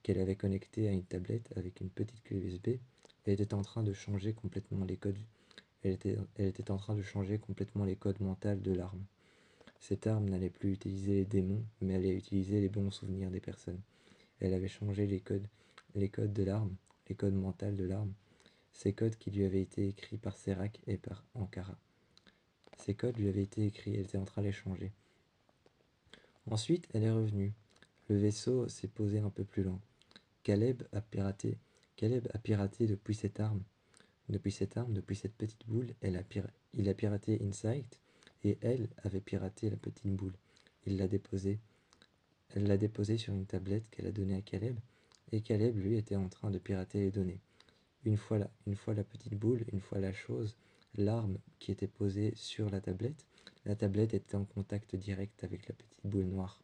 qu'elle avait connecté à une tablette avec une petite clé USB. Elle était en train de changer complètement les codes. Elle était en train de changer complètement les codes mentaux de l'arme. Cette arme n'allait plus utiliser les démons, mais allait utiliser les bons souvenirs des personnes. Elle avait changé les codes de l'arme, les codes mentaux de l'arme, ces codes qui lui avaient été écrits par Serac et par Ankara. Ces codes lui avaient été écrits, elle était en train de les changer. Ensuite, elle est revenue. Le vaisseau s'est posé un peu plus loin. Caleb a piraté depuis cette arme. Depuis cette petite boule, il a piraté Insight, et elle avait piraté la petite boule. Elle l'a déposée sur une tablette qu'elle a donnée à Caleb, et Caleb, lui, était en train de pirater les données. Une fois la petite boule, une fois la chose, l'arme qui était posée sur la tablette était en contact direct avec la petite boule noire.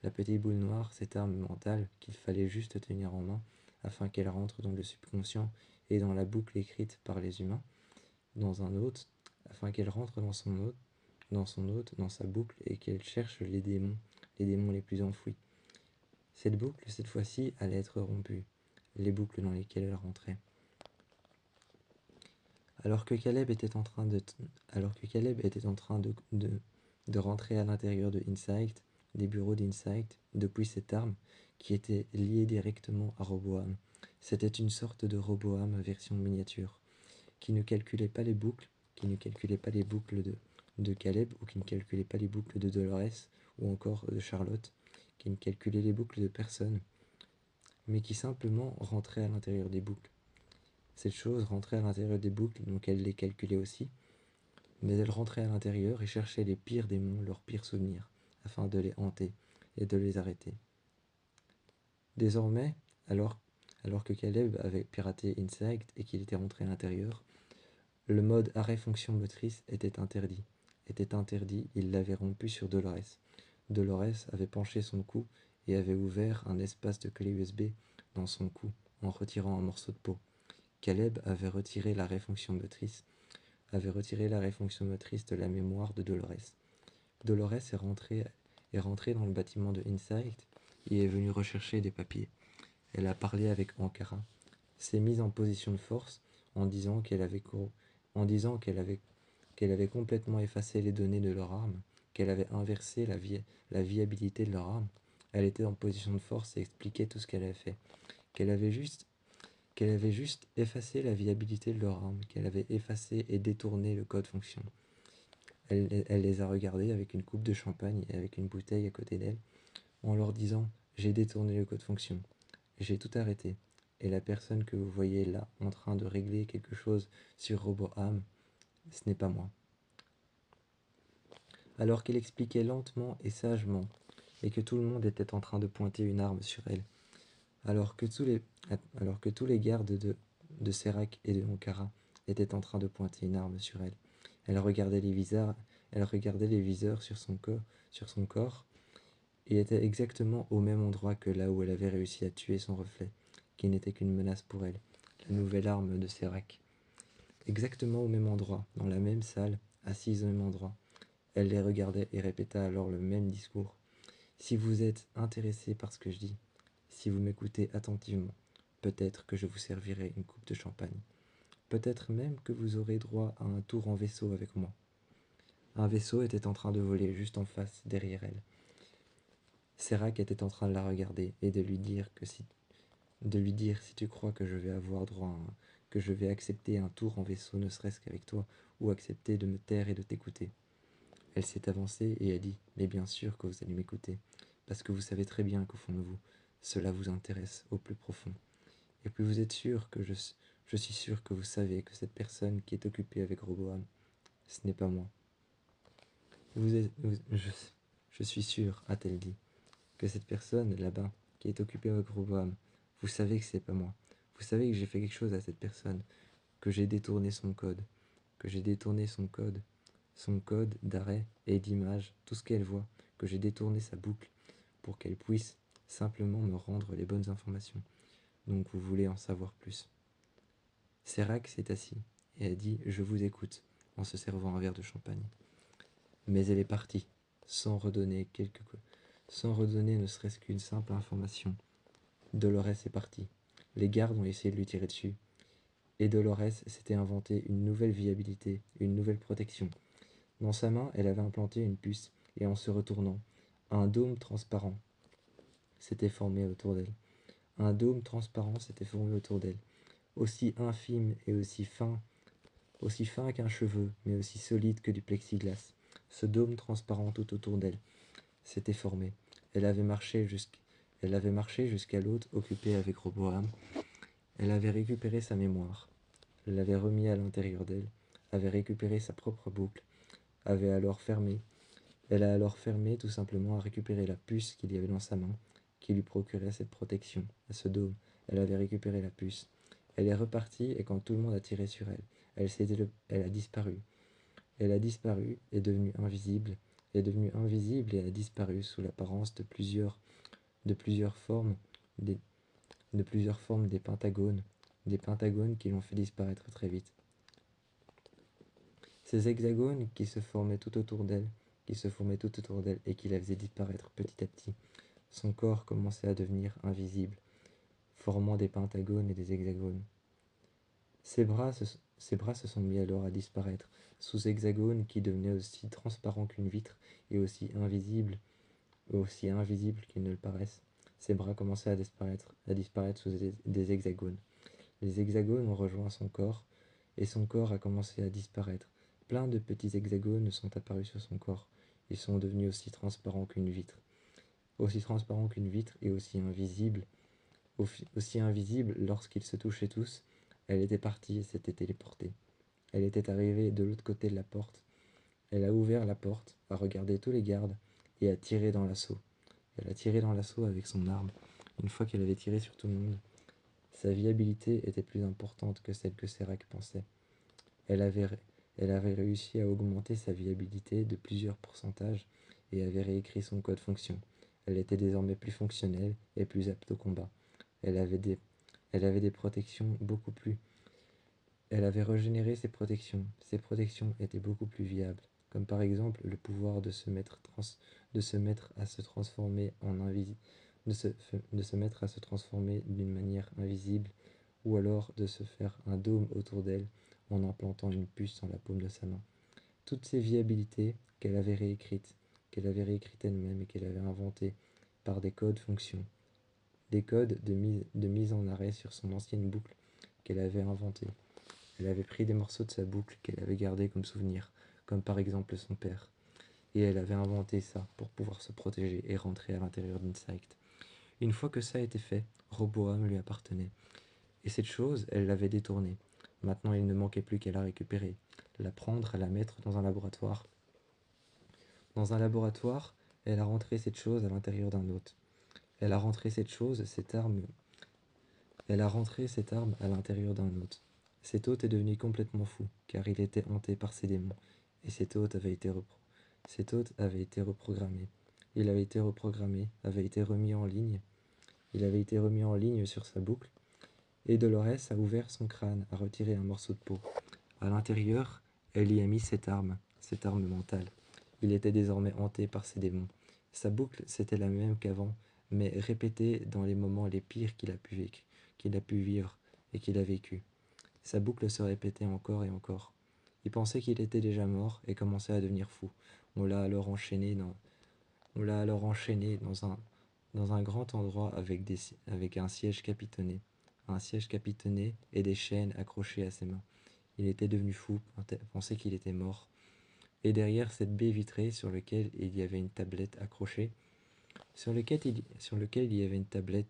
La petite boule noire, cette arme mentale qu'il fallait juste tenir en main afin qu'elle rentre dans le subconscient et dans la boucle écrite par les humains, dans un hôte, afin qu'elle rentre dans sa boucle et qu'elle cherche les démons les plus enfouis. Cette boucle, cette fois-ci, allait être rompue, les boucles dans lesquelles elle rentrait. Alors que Caleb était en train de rentrer à l'intérieur de Insight, des bureaux d'Insight, depuis cette arme qui était liée directement à Roboam. C'était une sorte de Roboam version miniature, qui ne calculait pas les boucles, de Caleb, ou qui ne calculait pas les boucles de Dolores, ou encore de Charlotte, qui ne calculait les boucles de personne, mais qui simplement rentrait à l'intérieur des boucles. Cette chose rentrait à l'intérieur des boucles, donc elle les calculait aussi, mais elle rentrait à l'intérieur et cherchait les pires démons, leurs pires souvenirs, afin de les hanter et de les arrêter. Désormais, alors que Caleb avait piraté Insect et qu'il était rentré à l'intérieur, le mode arrêt-fonction motrice était interdit. Il l'avait rompu sur Dolores. Dolores avait penché son cou et avait ouvert un espace de clé USB dans son cou en retirant un morceau de peau. Caleb avait retiré l'arrêt-fonction motrice de la mémoire de Dolores. Dolores est rentrée dans le bâtiment de Insight et est venue rechercher des papiers. Elle a parlé avec Ankara, s'est mise en position de force en disant qu'elle avait complètement effacé les données de leur arme, qu'elle avait inversé la viabilité de leur arme. Elle était en position de force et expliquait tout ce qu'elle avait fait, qu'elle avait juste effacé la viabilité de leur arme, qu'elle avait effacé et détourné le code fonction. Elle les a regardés avec une coupe de champagne et avec une bouteille à côté d'elle, en leur disant « J'ai détourné le code fonction, j'ai tout arrêté, et la personne que vous voyez là en train de régler quelque chose sur RoboAm, ce n'est pas moi. » Alors qu'elle expliquait lentement et sagement, et que tout le monde était en train de pointer une arme sur elle, alors que tous les gardes de Serac et de Ankara étaient en train de pointer une arme sur elle. Elle regardait les viseurs sur son corps et était exactement au même endroit que là où elle avait réussi à tuer son reflet, qui n'était qu'une menace pour elle, la nouvelle arme de Serac. Exactement au même endroit, dans la même salle, assise au même endroit. Elle les regardait et répéta alors le même discours. Si vous êtes intéressé par ce que je dis, si vous m'écoutez attentivement, peut-être que je vous servirai une coupe de champagne. Peut-être même que vous aurez droit à un tour en vaisseau avec moi. Un vaisseau était en train de voler juste en face, derrière elle. Serac était en train de la regarder et de lui dire si tu crois que je vais que je vais accepter un tour en vaisseau ne serait-ce qu'avec toi, ou accepter de me taire et de t'écouter. Elle s'est avancée et a dit, mais bien sûr que vous allez m'écouter, parce que vous savez très bien qu'au fond de vous, cela vous intéresse au plus profond. Et puis vous êtes sûr que je suis sûr que vous savez que cette personne qui est occupée avec Roboam, ce n'est pas moi. Je suis sûr, a-t-elle dit, que cette personne là-bas, qui est occupée avec Roboam, vous savez que c'est pas moi. Vous savez que j'ai fait quelque chose à cette personne, que j'ai détourné son code, son code d'arrêt et d'image, tout ce qu'elle voit, que j'ai détourné sa boucle pour qu'elle puisse simplement me rendre les bonnes informations. Donc vous voulez en savoir plus. Serac s'est assis et a dit « Je vous écoute » en se servant un verre de champagne. Mais elle est partie, sans redonner ne serait-ce qu'une simple information. Dolores est partie. Les gardes ont essayé de lui tirer dessus. Et Dolores s'était inventé une nouvelle viabilité, une nouvelle protection. Dans sa main, elle avait implanté une puce, et en se retournant, un dôme transparent s'était formé autour d'elle. Un dôme transparent s'était formé autour d'elle, aussi infime et aussi fin qu'un cheveu, mais aussi solide que du plexiglas. Ce dôme transparent tout autour d'elle s'était formé. Elle avait marché jusqu'à l'autre occupée avec Roboam. Elle avait récupéré sa mémoire, l'avait remis à l'intérieur d'elle, avait récupéré sa propre boucle, avait alors fermé. Elle a alors fermé tout simplement à récupérer la puce qu'il y avait dans sa main, qui lui procurait cette protection, à ce dôme. Elle avait récupéré la puce. Elle est repartie et quand tout le monde a tiré sur elle, elle a disparu. Elle a disparu, est devenue invisible et a disparu sous l'apparence de plusieurs formes, des pentagones qui l'ont fait disparaître très vite. Ces hexagones qui se formaient tout autour d'elle et qui la faisaient disparaître petit à petit, Son corps commençait à devenir invisible, formant des pentagones et des hexagones. Ses bras se sont mis alors à disparaître, sous hexagones qui devenaient aussi transparents qu'une vitre et aussi invisibles qu'ils ne le paraissent. Ses bras commençaient à disparaître sous des hexagones. Les hexagones ont rejoint son corps, et son corps a commencé à disparaître. Plein de petits hexagones sont apparus sur son corps. Ils sont devenus aussi transparents qu'une vitre. Aussi transparents qu'une vitre et aussi invisibles lorsqu'ils se touchaient tous. Elle était partie et s'était téléportée. Elle était arrivée de l'autre côté de la porte. Elle a ouvert la porte, a regardé tous les gardes et a tiré dans l'assaut. Elle a tiré dans l'assaut avec son arme. Une fois qu'elle avait tiré sur tout le monde, sa viabilité était plus importante que celle que Serac pensait. Elle avait, elle avait réussi à augmenter sa viabilité de plusieurs pourcentages et avait réécrit son code fonction. Elle était désormais plus fonctionnelle et plus apte au combat. Elle avait des protections beaucoup plus. Elle avait régénéré ses protections. Ses protections étaient beaucoup plus viables, comme par exemple le pouvoir de se mettre à se transformer en invisible, de se mettre à se transformer d'une manière invisible, ou alors de se faire un dôme autour d'elle en implantant une puce dans la paume de sa main. Toutes ces viabilités qu'elle avait réécrites elle-même et qu'elle avait inventées par des codes fonctions, des codes de mise en arrêt sur son ancienne boucle qu'elle avait inventée. Elle avait pris des morceaux de sa boucle qu'elle avait gardés comme souvenir, comme par exemple son père, et elle avait inventé ça pour pouvoir se protéger et rentrer à l'intérieur d'Insight. Une fois que ça a été fait, Roboam lui appartenait. Et cette chose, elle l'avait détournée. Maintenant, il ne manquait plus qu'à la récupérer, la prendre, à la mettre dans un laboratoire. Dans un laboratoire, elle a rentré cette chose à l'intérieur d'un autre. Elle a rentré elle a rentré cette arme à l'intérieur d'un hôte. Cet hôte est devenu complètement fou, car il était hanté par ses démons, et cet hôte avait été reprogrammé. Il avait été reprogrammé, avait été remis en ligne. Il avait été remis en ligne sur sa boucle, et Dolores a ouvert son crâne, a retiré un morceau de peau. À l'intérieur, elle y a mis cette arme mentale. Il était désormais hanté par ses démons. Sa boucle, c'était la même qu'avant, mais répétée dans les moments les pires qu'il a pu vivre et qu'il a vécu. Sa boucle se répétait encore et encore. Il pensait qu'il était déjà mort et commençait à devenir fou. On l'a alors enchaîné dans un grand endroit avec un siège capitonné. Un siège capitonné et des chaînes accrochées à ses mains. Il était devenu fou, pensait qu'il était mort. Et derrière cette baie vitrée sur laquelle il y avait une tablette accrochée, sur lequel il y avait une tablette,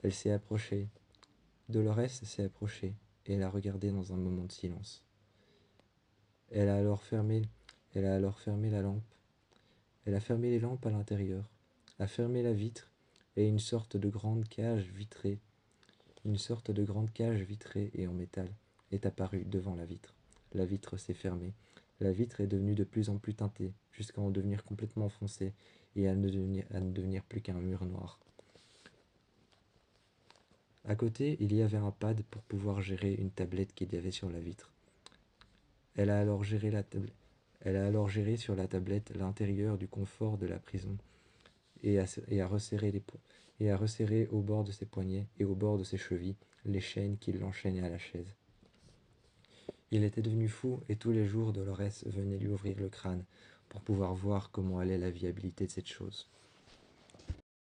elle s'est approchée. Dolores s'est approchée et elle a regardé dans un moment de silence. Elle a alors fermé la lampe. Elle a fermé les lampes à l'intérieur, a fermé la vitre et une sorte de grande cage vitrée et en métal est apparue devant la vitre. La vitre s'est fermée. La vitre est devenue de plus en plus teintée, jusqu'à en devenir complètement foncée et à ne devenir plus qu'un mur noir. À côté, il y avait un pad pour pouvoir gérer une tablette qu'il y avait sur la vitre. Elle a alors géré sur la tablette l'intérieur du confort de la prison et a resserré au bord de ses poignets et au bord de ses chevilles les chaînes qui l'enchaînaient à la chaise. Il était devenu fou et tous les jours Dolores venait lui ouvrir le crâne pour pouvoir voir comment allait la viabilité de cette chose.